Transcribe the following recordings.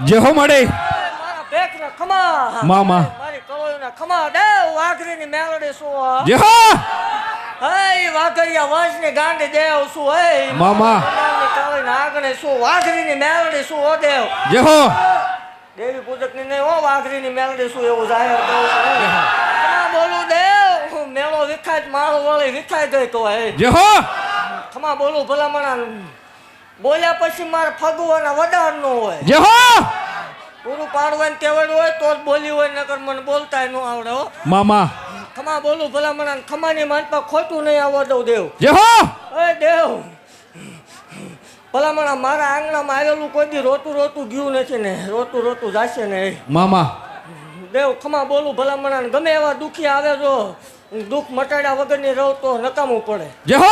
જે હો મળે મારા બેકના ખમા મામા મારી કળોઈના ખમા દેવ વાઘરીની મેલડી શું જે હો હે વાઘરિયા વંશની ગાંડી દેવ શું હે મામા કળોઈના આગળ શું વાઘરીની મેલડી શું હો દેવ જે હો દેવી પૂજકની નહીં હો વાઘરીની મેલડી શું એવું જાહેર કહું છું બોલું દેવ મેળો વિખાય માળો વળી વિખાય ગઈ તો હે જે હો ખમા બોલું ભલામણા બોલ્યા પછી મારે ફગવાના વડાર નો હોય જે હો પૂરું પાડવાનું કેવડ હોય તો જ બોલી હોય નકર મને બોલતાય ન આવડે હો મામા ખમા બોલું ભલામણા ખમાની માનપા ખોટું નહીં આવવા દઉં દેવ જે હો એ દેવ ભલામણા મારા આંગણામાં આવેલું કોઈ દી રોતું રોતું ગયું નથી ને રોતું રોતું જાશે ને મામા દેવ ખમા બોલું ભલામણા ગમે એવા દુખી આવે જો દુઃખ મટાડ્યા વગરની રહું તો નકામું પડે જે હો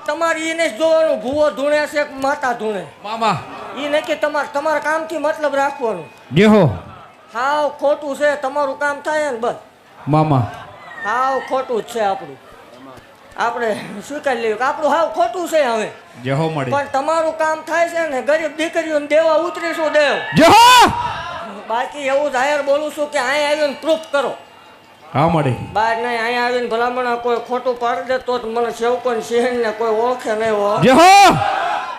તમારે એને જ જોવાનું ભૂવો ધૂણે છે કે માતા ધૂણે મામા એ નક્કી તમારા કામથી મતલબ રાખવાનું જે હો હાવ ખોટું છે તમારું કામ થાય ને બસ મામા હાવ ખોટું જ છે આપણું આપણે સ્વીકારી લઈએ કે આપણું હાવ ખોટું છે હવે જે હો મળે પણ તમારું કામ થાય છે ને ગરીબ દીકરીઓને દેવા ઉતરીશું દેવ જે હો બાકી એવું જાહેર બોલું છું કે અહીંયા આવીને પ્રૂફ કરો હા મળે બહાર નહીં અહીંયા આવીને ભલામણા કોઈ ખોટું પાડી દે તો જ મને સેવકોને સિંહણને કોઈ ઓળખે નહીં હો જે હો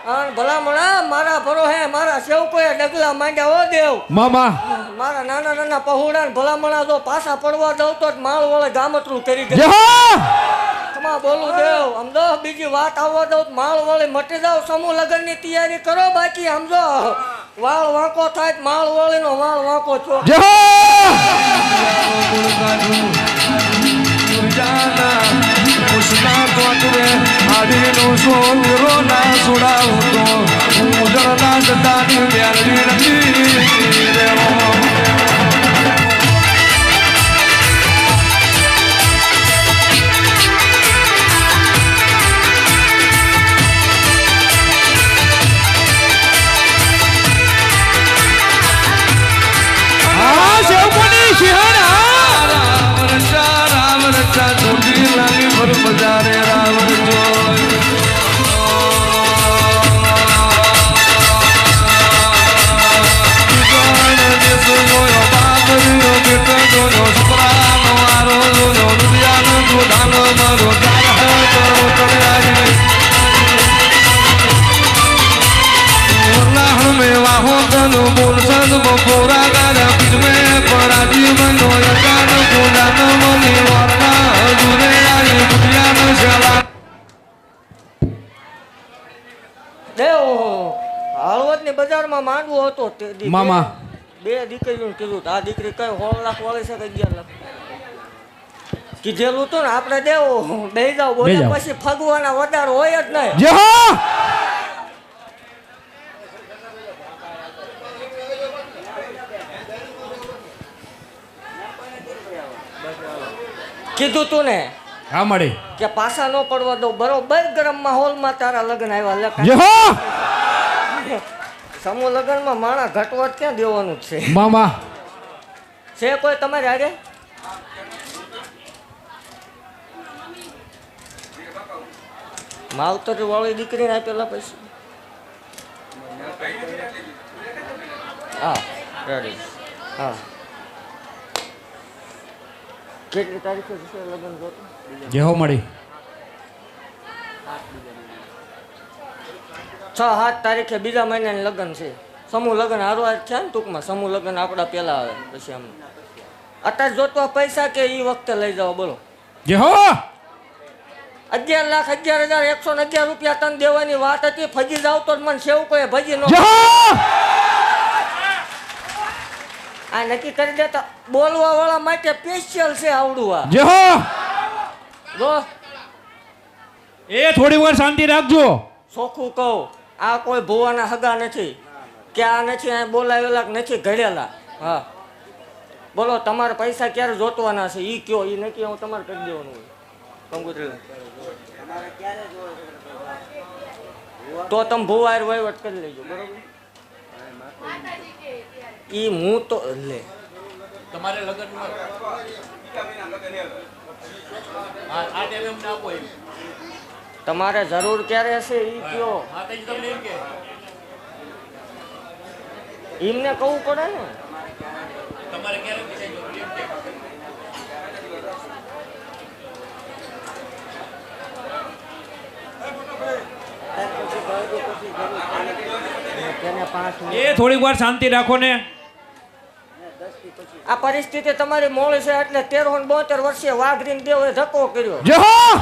અને ભલામણા મારા ભરોહે મારા સેવકોએ ડગલા માંડ્યા હો દેવ મામા મારા નાના નાના પહોળા ભલામણા જો પાછા પડવા દઉં તો જ માળ વળે ગામતરું કરી દે જે હો તમા બોલું દેવ સમજો બીજી વાત આવવા દઉં માળ વળે મટી જાવ સમૂહ લગ્નની તૈયારી કરો બાકી સમજો વાળ વાંકો થાય માળ વળીનો વાળ વાંકો છો જે હો બજારમાં માંડવો હતો તે દી મામા બે દીકરીઓને કીધું આ દીકરી કઈ 16 લાખ વાળી છે કે 11 લાખ કીધેલું તો ને આપણે દેવો બે જાવ બોલ્યા પછી ફગવાના વધાર હોય જ નહીં જે હો કીધું તું ને હા મળે કે પાછા ન પડવા દો બરોબર ગરમ માહોલમાં તારા લગ્ન આવ્યા જે હો સમૂહ લગ્નમાં માણા ઘટવા ક્યાં દેવાનું છે મામા છે કોઈ તમારે આગે માવતર વાળી દીકરીને આપેલા પૈસા હા રેડી હા કેટલી તારીખે છે લગ્ન જોતો જે હો મળે 6-7 તારીખે બીજા મહિનાની લગ્ન છે સમૂહ લગ્ન હારવાર છે ને ટૂંકમાં સમૂહ લગ્ન આપણા પહેલા આવે પછી આમ અત્યારે જોતવા પૈસા કે એ વખતે લઈ જાઓ બોલો જે હો 11,11,111 રૂપિયા તને દેવાની વાત હતી ફજી જાવ તો મને સેવ કોઈ ભજી નો જે હો આ નક્કી કરી દેતા બોલવા વાળા માટે સ્પેશિયલ છે આવડું આ જે હો જો એ થોડી વાર શાંતિ રાખજો ચોખ્ખું કહું આ કોઈ ભુવાના હગા નથી કે આ નથી આ બોલાવેલા નથી ઘડેલા હા બોલો તમારે પૈસા ક્યારે જોતવાના છે ઈ કયો ઈ નક્કી હું તમારે કરી દેવાનું હોય કંકોત્રી તો તમે ભુવા વહીવટ કરી લેજો બરોબર ઈ હું તો લે તમારે લગનમાં આ ટાઈમે અમને આપો એમ તમારે જરૂર ક્યારે હશે ઈ કયો એમને કહવું પડે ને. તેને 5 મિનિટ. એ થોડીક વાર શાંતિ રાખો ને. આ પરિસ્થિતિ તમારી મોળી છે એટલે 13 વર્ષે વાઘરીને દેવે ધક્કો કર્યો. જય હો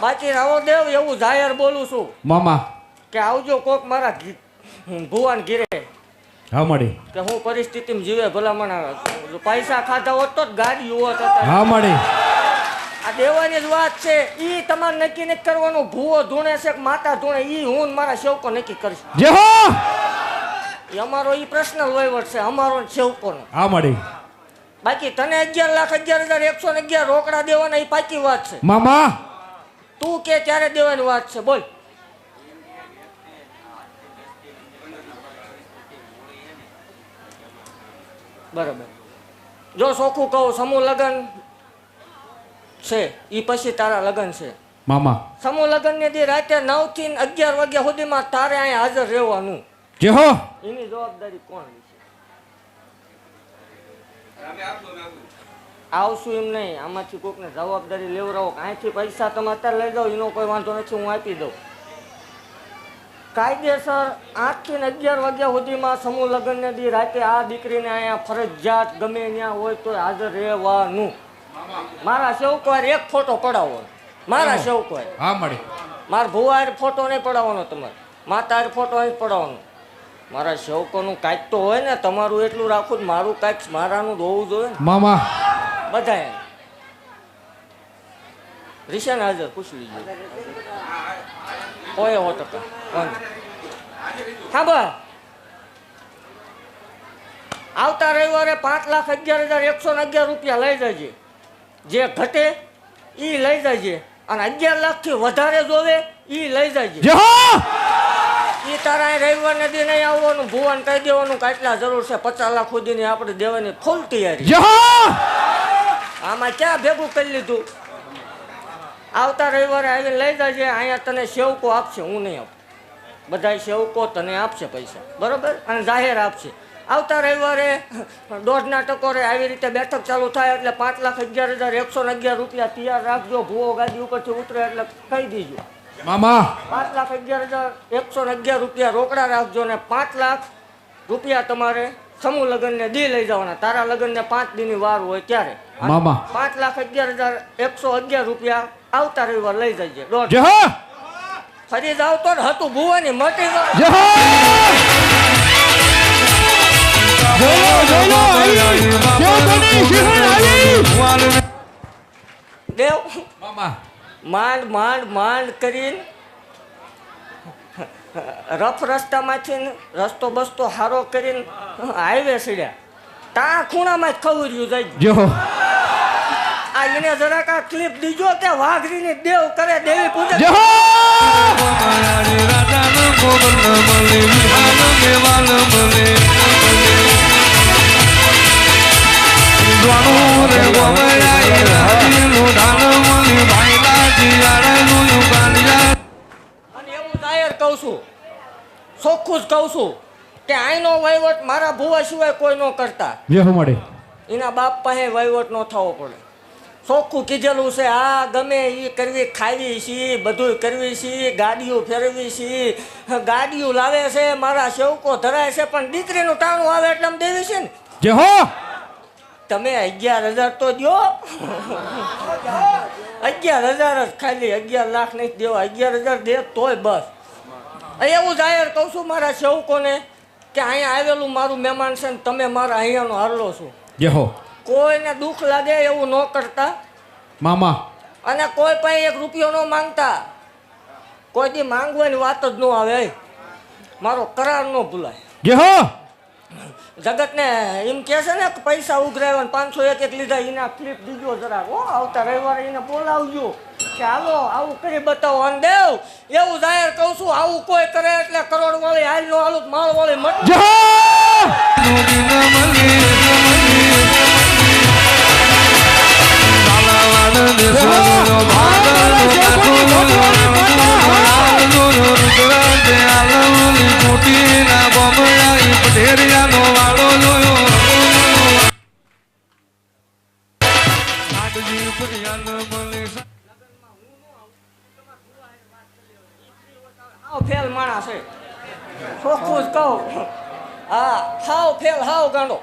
બાકી રાવો દેવ એવું જાહેર બોલું છું મામા. કે આવજો કોક મારા ભુવાન ઘીરે હા મળી. કે હું પરિસ્થિતિમાં જીવે ભલામણ પૈસા ખાધા હોત તો જ ગાડી હોત. હા મળી. આ દેવાની જ વાત છે. ઈ તમારે નક્કી નથી કરવાનું ભૂવો ધૂણે છે કે માતા ધૂણે. ઈ હું ને મારા સેવકો નક્કી કરીશ. જય હો ઈ અમારો ઈ પર્સનલ વહીવટ છે અમારો ને સેવકોનો. હા મળી. બાકી તને 11,11,111 રોકડા દેવાના ઈ પાકી વાત છે. મામા તું કે ત્યારે દેવાની વાત છે. બોલ. બરાબર. જો ચોખ્ખું કહું સમૂહ લગ્ન છે ઈ પછી તારા લગ્ન છે. મામા. સમૂહ લગ્ન ની દી રાતે 9 થી 11 વાગ્યા સુધીમાં તારે અહીંયા હાજર રહેવાનું. જય હો એની જવાબદારી કોણ છે? આવશું એમ નહીં. આમાંથી કોકને જવાબદારી લેવડાવો. અહીંથી પૈસા તમે અત્યારે લઈ જાઓ એનો કોઈ વાંધો નથી, હું આપી દઉં. કાયદેસર 8 થી 11 વાગ્યા સુધીમાં સમૂહ લગ્ન ને દી રાતે આ દીકરીને અહીંયા ફરજિયાત ગમે ત્યાં હોય તો હાજર રહેવાનું. મારા સેવકોએ એક ફોટો પડાવો. મારા સેવકોએ. હા મળી. મારા ભુવા ફોટો નહીં પડાવવાનો તમારે. માતા ફોટો અહીં પડાવવાનો. મારા સેવકોનું કાંઈક તો હોય ને. તમારું એટલું રાખવું મારું કાંઈક મારાનું હોવું જોઈએ ને. મામા બધા રિશાન હાજર પૂછી લીધું. હોય 100%. હા બસ. આવતા રવિવારે 5,11,111 રૂપિયા લઈ જજે. જે ઘટે ઈ લઈ જજે. અને 11 લાખથી વધારે જોવે ઈ લઈ જજે. જય હો ઈ તારા અહીં રવિવારને દી નહીં આવવાનું. ભુવાન કહી દેવાનું કેટલા જરૂર છે. 50 લાખ સુધીની આપણે દેવાની ફૂલ તૈયારી. જય હો આમાં ક્યાં ભેગું કરી લીધું? આવતા રવિવારે આવીને લઈ જજે. અહીંયા તને સેવકો આપશે, હું નહીં આપું. બધા સેવકો તને આપશે પૈસા, બરોબર? અને જાહેર આપશે. આવતા રવિવારે 1.5 ટકોરે આવી રીતે બેઠક ચાલુ થાય એટલે 5,11,111 રૂપિયા તૈયાર રાખજો. ભૂવો ગાડી ઉપરથી ઉતરે એટલે કહી દીજો. મામા 5,11,111 રૂપિયા રોકડા રાખજો ને 5 લાખ રૂપિયા તમારે સમૂહ લગ્નને દી લઈ જવાના. તારા લગ્નને 5 દીની વાર હોય ત્યારે. મામા 5,11,111 રૂપિયા આવતા રવિવાર લઈ જજે. જય હો ફરી જાવ તો હતું ભુવાની મટી ગયો. જય હો દેવ મામા માંડ માંડ માંડ કરીને રફ રસ્તામાંથી રસ્તો બસ્તો હારો કરીને હાઈવે સીડ્યા. તા ખૂણામાં જ ખવર્યું જાય. જય હો આ એને જરાક આ ક્લિપ દીજો કે વાઘરીની દેવ કરે દેવી પૂજા. જય હો અને એવું જાહેર કહું છું, ચોખ્ખું જ કહું છું કે આઈનો વહીવટ મારા ભુવા સિવાય કોઈ ન કરતા. જય હો મળી. એના બાપ પાસે વહીવટ ન થવો પડે. ચોખ્ખું કીધેલું છે. આ ગમે એ કરવી ખાવી છે, બધું કરવી છે, ગાડીઓ ફેરવી છે, ગાડીઓ લાવે છે, મારા સેવકો ધરાય છે, પણ દીકરીનું ટાણું આવે એટલે આમ દેવી છે ને. જય હો તમે 11,000 તો દો. 11,000 જ ખાલી. 11 લાખ નહીં દેવા. 11,000 દે તોય બસ. એવું જાહેર કહું છું મારા સેવકોને કે અહીંયા આવેલું મારું મહેમાન છે ને તમે મારા અહીંયાનો હારલો છો. જય હો કોઈને દુઃખ લાગે એવું ન કરતા. મામા અને કોઈ પાસે 1 રૂપિયો ન માંગતા. કોઈ દી માંગવાની વાત જ ન આવે. મારો કરાર ન ભૂલાય. જય હો જગતને એમ કહે છે ને કે પૈસા ઉઘરાવ્યા 501 લીધા. એના ક્લિપ દીજો જરા. ઓ આવતા રવિવારે એને બોલાવજો કે હાલો આવું કરી બતાવો. અને દેવ એવું જાહેર કહું છું આવું કોઈ કરે એટલે કરોડ વાળી હાલ નો હાલું માળ વાળી મત. જય હો મોટી ના પટેરિયાનો વાળો જોયો નાગજી પટિયાનો મળી હાવ ફેલ માણસ છે ચોખ્ખું જ કહું હા હાવ ફેલ હાવ ગાંડો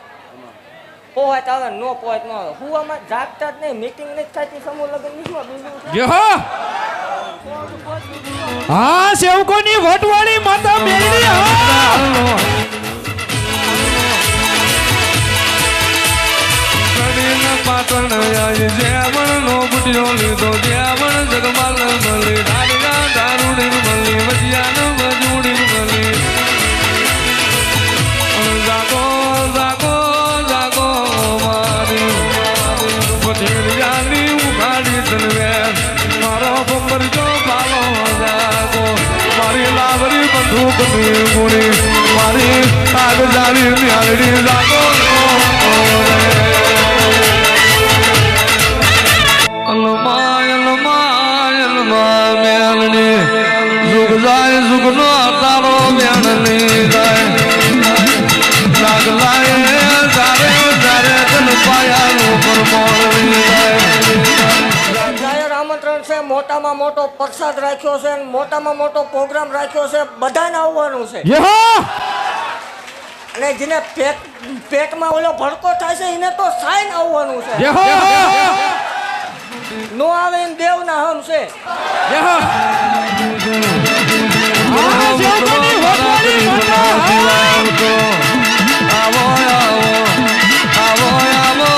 પોહાય આવે નો પોહાય ન આવે હુવામાં જાગતા જ નહીં મીટિંગ નથી થતી સમૂહ લગ્ન બીજું છે જે હો હા સેવકોની વટવાળી માતા મેલડી હા પાટણ આઈ જેવણ નો બુટિયો લીધો જેવણ જગમાલ મળી ડાળિયા દારૂડી મળી વજિયાન મજૂડી મળી જાગો જાગો જાગો મારી પટેલિયાની ઉઘાડી તલવે મારો બંબર જો પાલો જાગો મારી લાવરી બંદૂકની ગુણી મારી આગ જાળી ન્યાલડી જાગો જુગનો તારો બેણની જાય લાગ લાય તારે તારે તન પાયાનું પરમોળવી જાય જાહેર આમંત્રણ છે મોટામાં મોટો પ્રસાદ રાખ્યો છે અને મોટામાં મોટો પ્રોગ્રામ રાખ્યો છે બધાને આવવાનું છે જે હો અને જેને પેટમાં ઓલો ભડકો થાય છે એને તો સાઈન આવવાનું છે જે હો નો આવે એને દેવના હમ છે જે હો હા સેવકોની વટવાળી માતા આવો આવો આવો આવો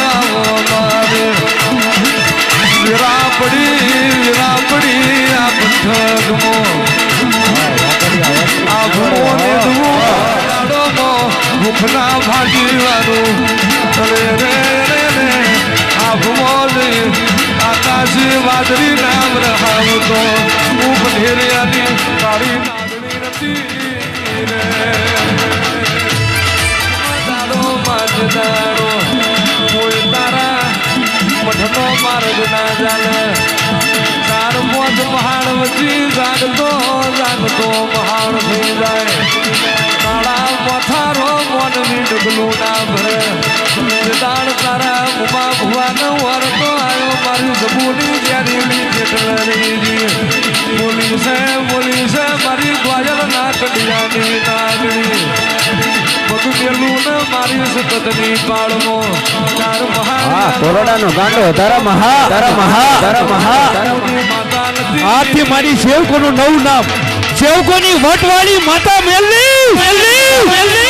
આવો મારે વિરાપડી આ પથ્થરમો આ ભમોને દુઆડોમો ભૂખના ભાગીવાનું રે રે રે આ ભમોને આકાશી વાદળી નામ રહાવતો હું પઢેરિયાની તારી નાગણી નથી રે દાડો માજદાડો કોઈ તારા મઠનો માર્ગ ના જાણે ચાર પોચ પહાડ વચ્ચે જાગતો જાગતો પહાડ થઈ જાય કાળા પથારો મોનની ડગલું ના ભરે દાડ તારા ઉમા ભુવાનો વરતો આવ્યો મારી જબુની જ્યારી જેટલરી બોલી છે મારી ગ્વાજલ ના કડિયાની નાગણી બધું પેલું ને મારી સતતની પાળમો ચાર મહાન કોરોનાનો ગાંડો તારા મહા માતા નથી આથી મારી સેવકોનું નવું નામ સેવકોની વટવાળી માતા મેલડી